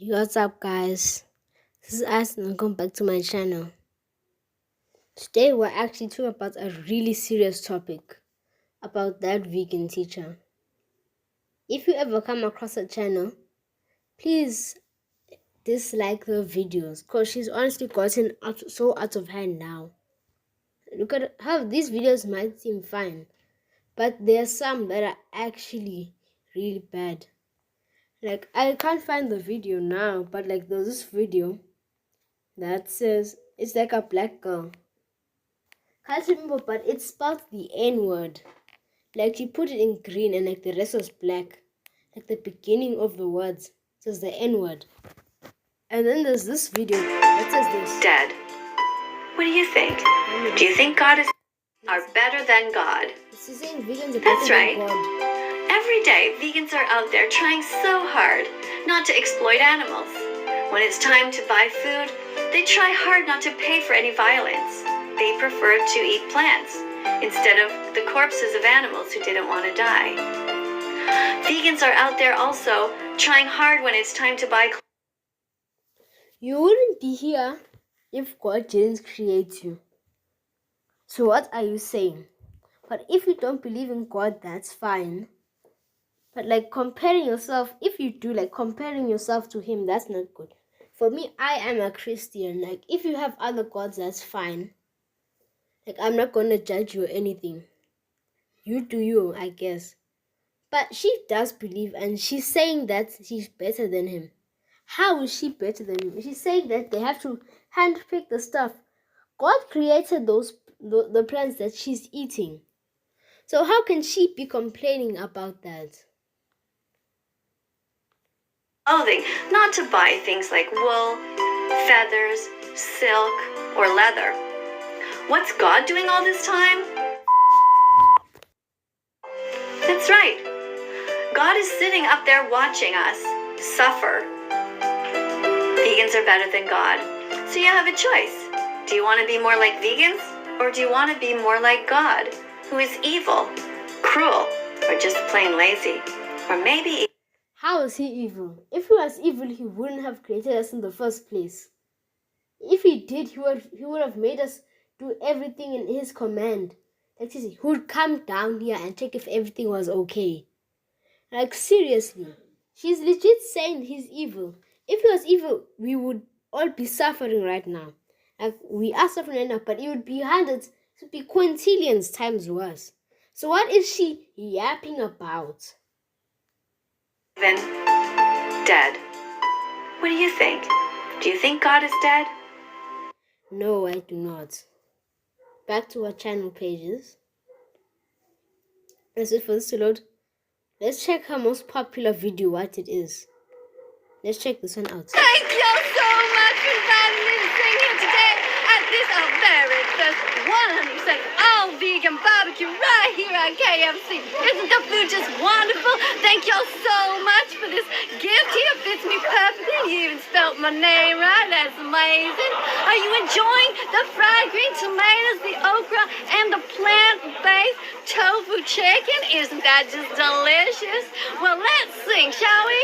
What's up, guys? This is us, and welcome back to my channel. Today, we're actually talking about a really serious topic about that vegan teacher. If you ever come across a channel, please dislike the videos because she's honestly gotten so out of hand now. Look at how these videos might seem fine, but there are some that are actually really bad. Like, I can't find the video now, but like there's this video that says it's like a black girl. Can't remember, but it spelled the N word. Like she put it in green and like the rest was black. Like the beginning of the words says the N word. And then there's this video that says this. Dad, what do you think? Do you think God are better than God? She's saying vegans are That's better right. than God. Every day, vegans are out there trying so hard not to exploit animals. When it's time to buy food, they try hard not to pay for any violence. They prefer to eat plants instead of the corpses of animals who didn't want to die. Vegans are out there also trying hard when it's time to buy clothes. You wouldn't be here if God didn't create you. So what are you saying? But if you don't believe in God, that's fine. But like comparing yourself, if you do, like comparing yourself to him, that's not good. For me, I am a Christian. Like if you have other gods, that's fine. Like I'm not gonna judge you or anything. You do you, I guess. But she does believe, and she's saying that she's better than him. How is she better than him? She's saying that they have to handpick the stuff. God created the plants that she's eating. So how can she be complaining about that? Clothing, not to buy things like wool, feathers, silk, or leather. What's God doing all this time? That's right. God is sitting up there watching us suffer. Vegans are better than God. So you have a choice. Do you want to be more like vegans? Or do you want to be more like God, who is evil, cruel, or just plain lazy? Or maybe... How is he evil? If he was evil, he wouldn't have created us in the first place. If he did, he would have made us do everything in his command. Like he would come down here and check if everything was okay. Like seriously, she's legit saying he's evil. If he was evil, we would all be suffering right now. Like we are suffering right now, but it would be hundreds, it would be quintillions times worse. So what is she yapping about? Even dead. What do you think? Do you think God is dead? No, I do not. Back to our channel pages. Let's wait for this to load. Let's check her most popular video, what it is. Let's check this one out. Thank you so much for inviting me to sing here today at this very first 100% all-vegan barbecue right here at KFC. Isn't the food just wonderful? Thank y'all so much for this gift here. Fits me perfectly. You even spelled my name right. That's amazing. Are you enjoying the fried green tomatoes, the okra, and the plant-based tofu chicken? Isn't that just delicious? Well, let's sing, shall we?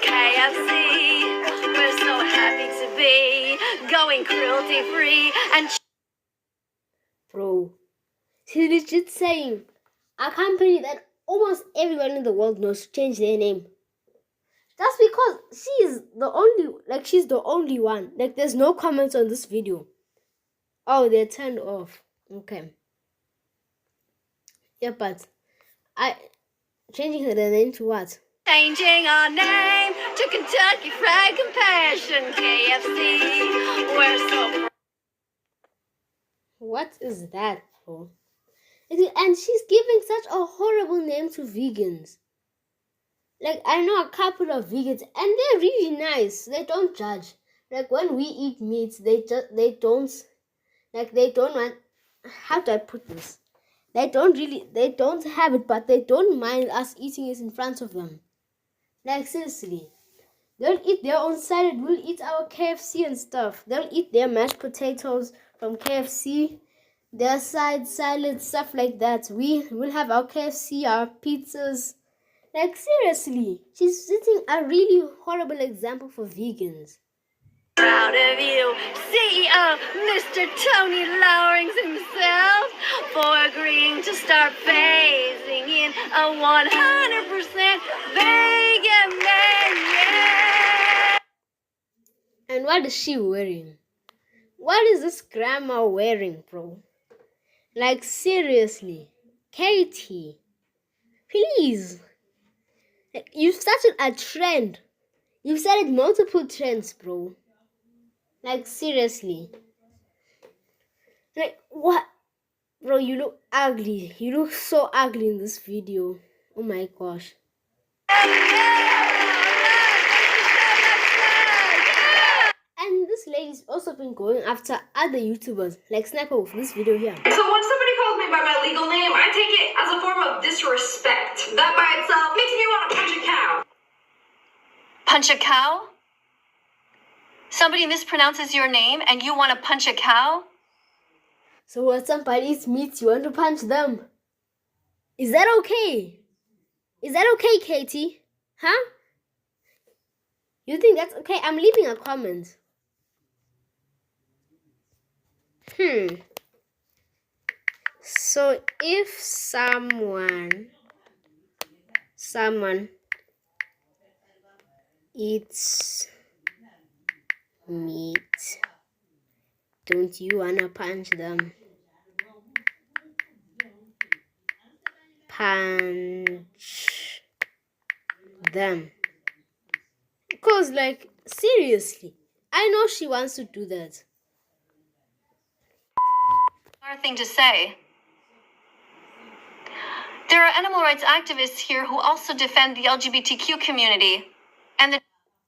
KFC, we're so happy to be going cruelty-free and... Bro, she's legit saying a company that almost everyone in the world knows to change their name. That's because she's the only one. Like there's no comments on this video. Oh, they're turned off. Okay. Yeah, but changing the name to what? Changing our name to Kentucky Fried Compassion, KFC. We're so... What is that, bro? And she's giving such a horrible name to vegans. Like, I know a couple of vegans, and they're really nice. They don't judge. Like, when we eat meat, they don't want... How do I put this? They don't have it, but they don't mind us eating it in front of them. Like, seriously. They'll eat their own salad. We'll eat our KFC and stuff. They'll eat their mashed potatoes from KFC, their side salads, stuff like that. We will have our KFC, our pizzas. Like, seriously, she's setting a really horrible example for vegans. Proud of you, CEO Mr. Tony Lowerings himself, for agreeing to start phasing in a 100% vegan menu. And what is she wearing? What is this grandma wearing, bro? Like, seriously, Katie, please. Like, you've started a trend. You've started multiple trends, bro. Like, seriously. Like, what? Bro, you look ugly. You look so ugly in this video. Oh my gosh. And this lady's also been going after other YouTubers, like Sniper with this video here. So when somebody calls me by my legal name, I take it as a form of disrespect. That by itself makes me want to punch a cow. Punch a cow? Somebody mispronounces your name and you want to punch a cow? So when somebody meets you want to punch them. Is that okay? Is that okay, Katie? Huh? You think that's okay? I'm leaving a comment. So if someone eats meat, don't you wanna punch them? Punch them. Because, like, seriously, I know she wants to do that. Hard thing to say. There are animal rights activists here who also defend the LGBTQ community.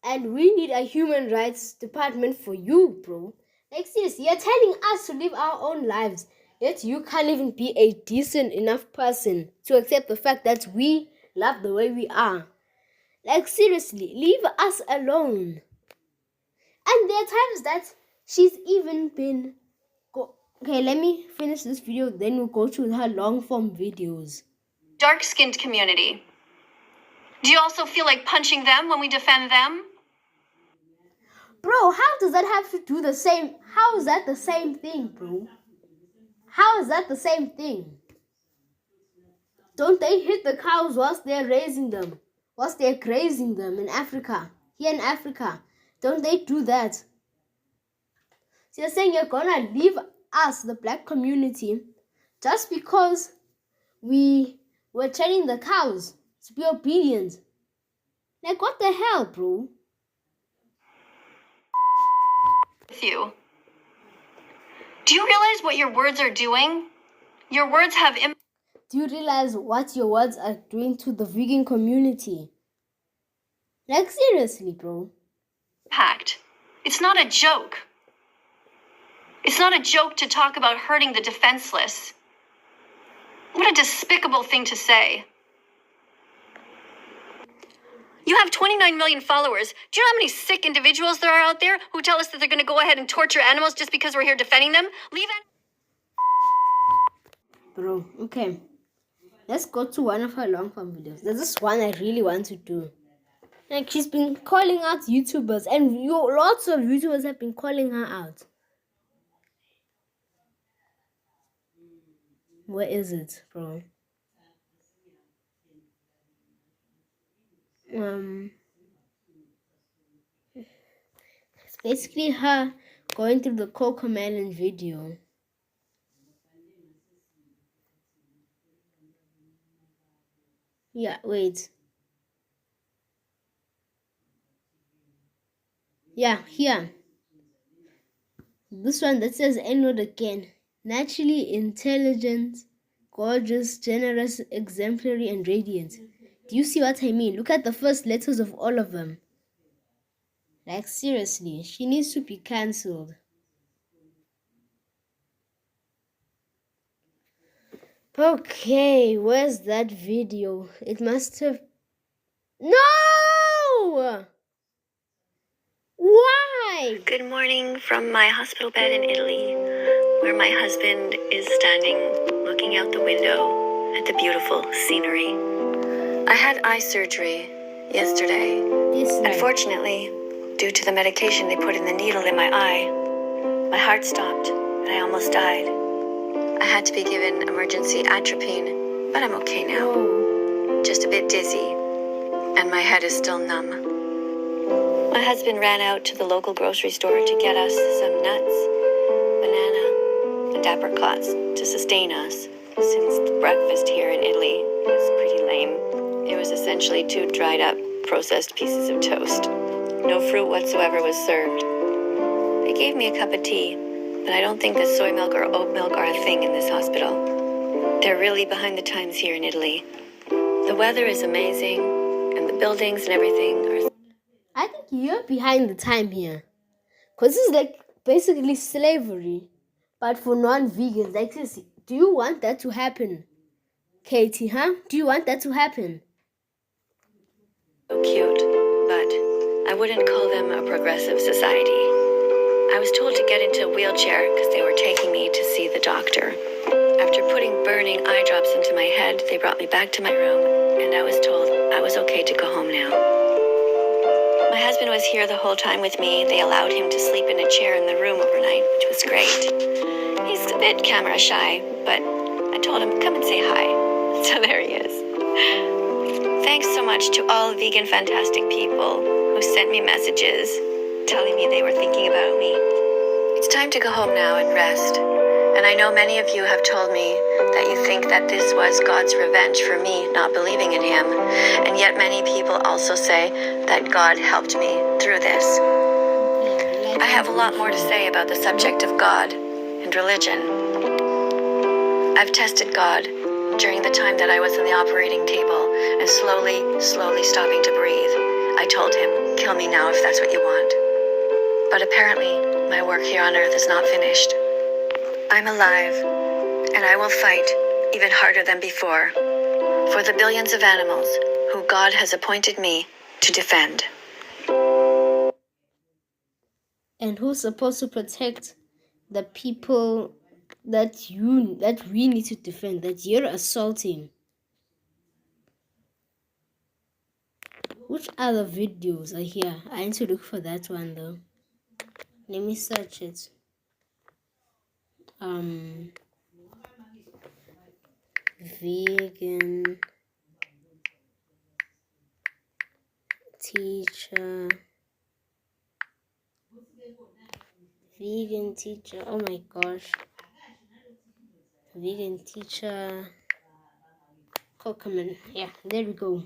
And we need a human rights department for you, bro. Like, seriously, you're telling us to live our own lives, yet you can't even be a decent enough person to accept the fact that we love the way we are. Like, seriously, leave us alone. And there are times that she's even been... Okay, let me finish this video, then we'll go to her long-form videos. Dark-skinned community. Do you also feel like punching them when we defend them? Bro, how does that have to do the same? How is that the same thing, bro? How is that the same thing? Don't they hit the cows whilst they're raising them? Whilst they're grazing them in Africa? Here in Africa. Don't they do that? So you're saying you're gonna leave us, the black community, just because we were training the cows to be obedient? Like, what the hell, bro? With you. Do you realize what your words are doing? Your words have Do you realize what your words are doing to the vegan community? Like, seriously, bro. impact. It's not a joke. It's not a joke to talk about hurting the defenseless. What a despicable thing to say. You have 29 million followers. Do you know how many sick individuals there are out there who tell us that they're going to go ahead and torture animals just because we're here defending them? Bro, okay. Let's go to one of her long-form videos. There's this one I really want to do. Like, she's been calling out YouTubers, and lots of YouTubers have been calling her out. Where is it, bro? It's basically her going through the CoComelon video. Yeah, wait. Yeah, here. This one that says N-word again. Naturally intelligent, gorgeous, generous, exemplary, and radiant. Do you see what I mean? Look at the first letters of all of them. Like, seriously, she needs to be cancelled. Okay, where's that video? It must have... No! Why? Good morning from my hospital bed in Italy, where my husband is standing looking out the window at the beautiful scenery. I had eye surgery yesterday. This night. Unfortunately, due to the medication they put in the needle in my eye, my heart stopped and I almost died. I had to be given emergency atropine, but I'm okay now. Oh, Just a bit dizzy, and my head is still numb. My husband ran out to the local grocery store to get us some nuts, banana, and apricots to sustain us, since the breakfast here in Italy was pretty lame. It was essentially 2 dried up, processed pieces of toast. No fruit whatsoever was served. They gave me a cup of tea, but I don't think that soy milk or oat milk are a thing in this hospital. They're really behind the times here in Italy. The weather is amazing, and the buildings and everything are... I think you're behind the time here. Because this is like basically slavery. But for non-vegans, like this, do you want that to happen? Katie, huh? Do you want that to happen? so cute, but I wouldn't call them a progressive society. I was told to get into a wheelchair because they were taking me to see the doctor. After putting burning eye drops into my head, they brought me back to my room, and I was told I was okay to go home now. My husband was here the whole time with me. They allowed him to sleep in a chair in the room overnight, which was great. He's a bit camera shy, but I told him, come and say hi. So there he is. Thanks so much to all vegan fantastic people who sent me messages telling me they were thinking about me. It's time to go home now and rest. And I know many of you have told me that you think that this was God's revenge for me not believing in him. And yet many people also say that God helped me through this. I have a lot more to say about the subject of God and religion. I've tested God during the time that I was on the operating table and slowly stopping to breathe. I told him, kill me now if that's what you want. But apparently, my work here on earth is not finished. I'm alive, and I will fight even harder than before for the billions of animals who God has appointed me to defend. And who's supposed to protect the people that we need to defend, that you're assaulting? Which other videos are here? I need to look for that one though. Let me search it. Vegan teacher. Vegan teacher. Oh my gosh. Vegan teacher. Cockman. Yeah, there we go.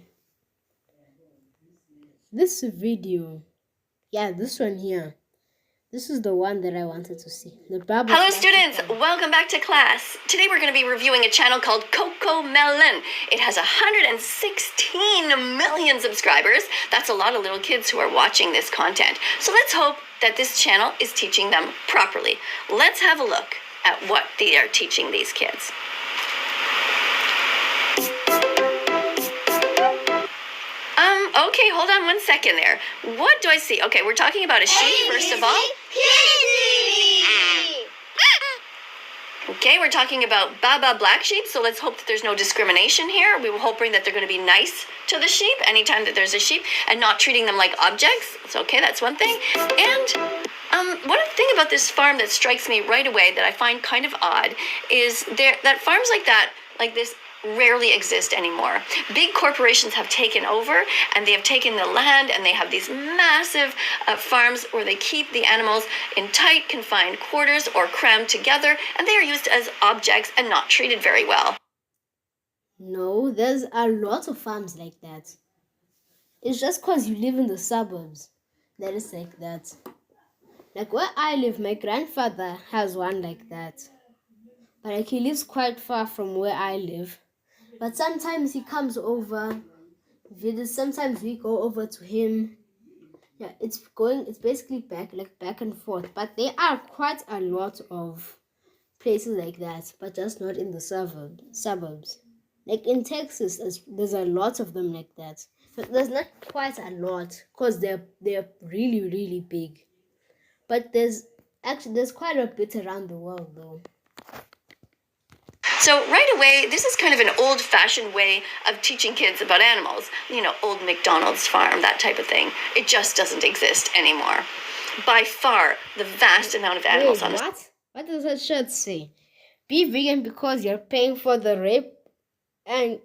This video. Yeah, this one here. This is the one that I wanted to see. The Bible. Hello students, welcome back to class. Today we're going to be reviewing a channel called Coco Melon. It has 116 million subscribers. That's a lot of little kids who are watching this content. So let's hope that this channel is teaching them properly. Let's have a look at what they are teaching these kids. Okay, hold on 1 second there. What do I see? Okay, we're talking about a sheep first of all. Okay, we're talking about Baba black sheep, so let's hope that there's no discrimination here. We were hoping that they're going to be nice to the sheep anytime that there's a sheep and not treating them like objects. It's okay, that's one thing. And one thing about this farm that strikes me right away that I find kind of odd is that farms like this, rarely exist anymore. Big corporations have taken over and they have taken the land and they have these massive farms where they keep the animals in tight confined quarters or crammed together, and they are used as objects and not treated very well. No, there's a lot of farms like that. It's just because you live in the suburbs that it's like that. Like where I live, my grandfather has one like that. But like he lives quite far from where I live. But sometimes he comes over, sometimes we go over to him. Yeah, it's basically back and forth. But there are quite a lot of places like that, but just not in the suburbs. Like in Texas, there's a lot of them like that. But there's not quite a lot because they're really, really big. But there's quite a bit around the world though. So right away, this is kind of an old-fashioned way of teaching kids about animals. Old McDonald's farm, that type of thing. It just doesn't exist anymore. By far, the vast amount of animals Wait, on this. what? What does that shirt say? Be vegan because you're paying for the rape and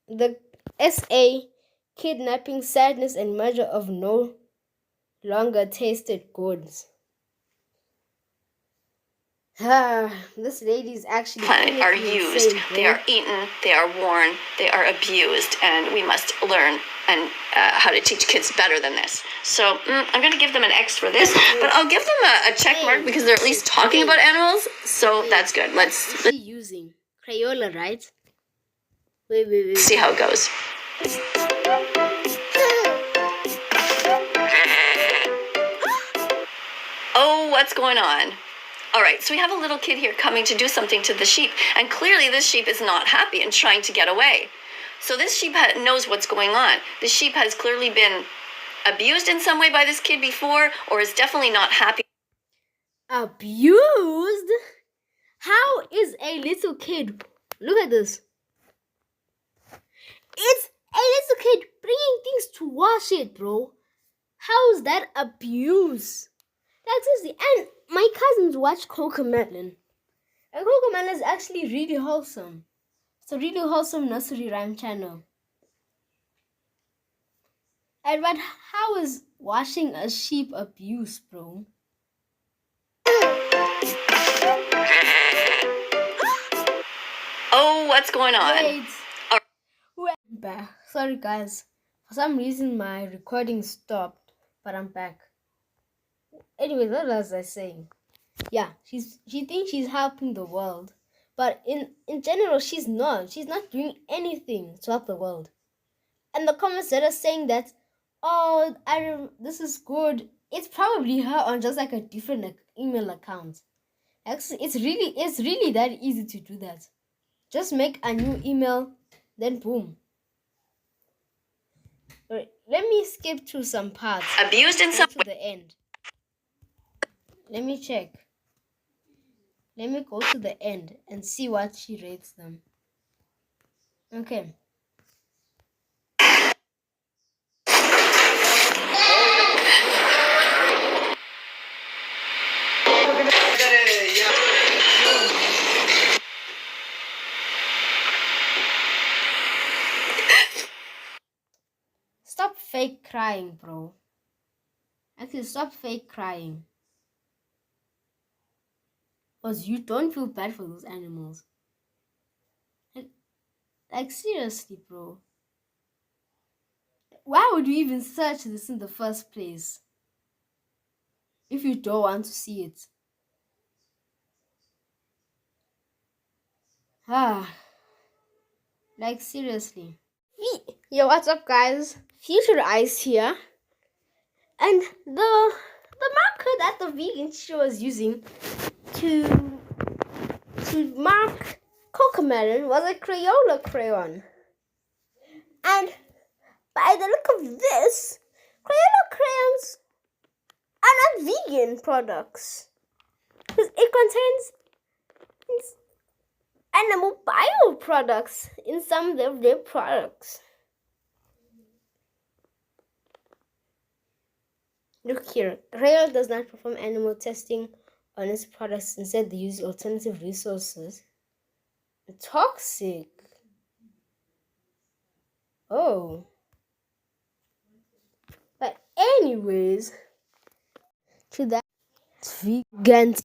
the SA kidnapping, sadness, and murder of no longer tasted goods. This lady is actually Planet are clinically used, insane, bro. they are eaten, they are worn, they are abused, and we must learn and how to teach kids better than this. So I'm going to give them an X for this, but I'll give them a check mark because they're at least talking about animals, so that's good. Let's What's she using? Crayola, right? Wait. see how it goes. Oh, what's going on? All right, so we have a little kid here coming to do something to the sheep, and clearly this sheep is not happy and trying to get away. So this sheep knows what's going on. The sheep has clearly been abused in some way by this kid before, or is definitely not happy. Abused? How is a little kid? Look at this. It's a little kid bringing things to wash it, bro. How is that abuse? That's easy. And my cousins watch Cocomelon. And Cocomelon is actually really wholesome. It's a really wholesome nursery rhyme channel. And but how is washing a sheep abuse, bro? Oh, what's going on? Wait. Back. Sorry guys. For some reason my recording stopped, but I'm back. Anyways, what was I saying? Yeah, she thinks she's helping the world, but in general she's not. She's not doing anything to help the world. And the comments that are saying that, oh, this is good. It's probably her on just like a different email account. Actually, it's really that easy to do that. Just make a new email, then boom. Right, let me skip through some parts. Abused in some To the end. Let me check. Let me go to the end and see what she rates them. Okay. Stop fake crying, bro. Actually, stop fake crying. Because you don't feel bad for those animals. Like seriously, bro. Why would you even search this in the first place? If you don't want to see it. Like seriously. Yo, what's up guys? Future Ice here. And the marker that the vegan teacher was using to mark Cocomelon was a Crayola crayon. And by the look of this, Crayola crayons are not vegan products. Because it contains animal bio products in some of their products. Look here, Crayola does not perform animal testing on its products. Instead, they use alternative resources. Toxic. Oh. But anyways, to that vegan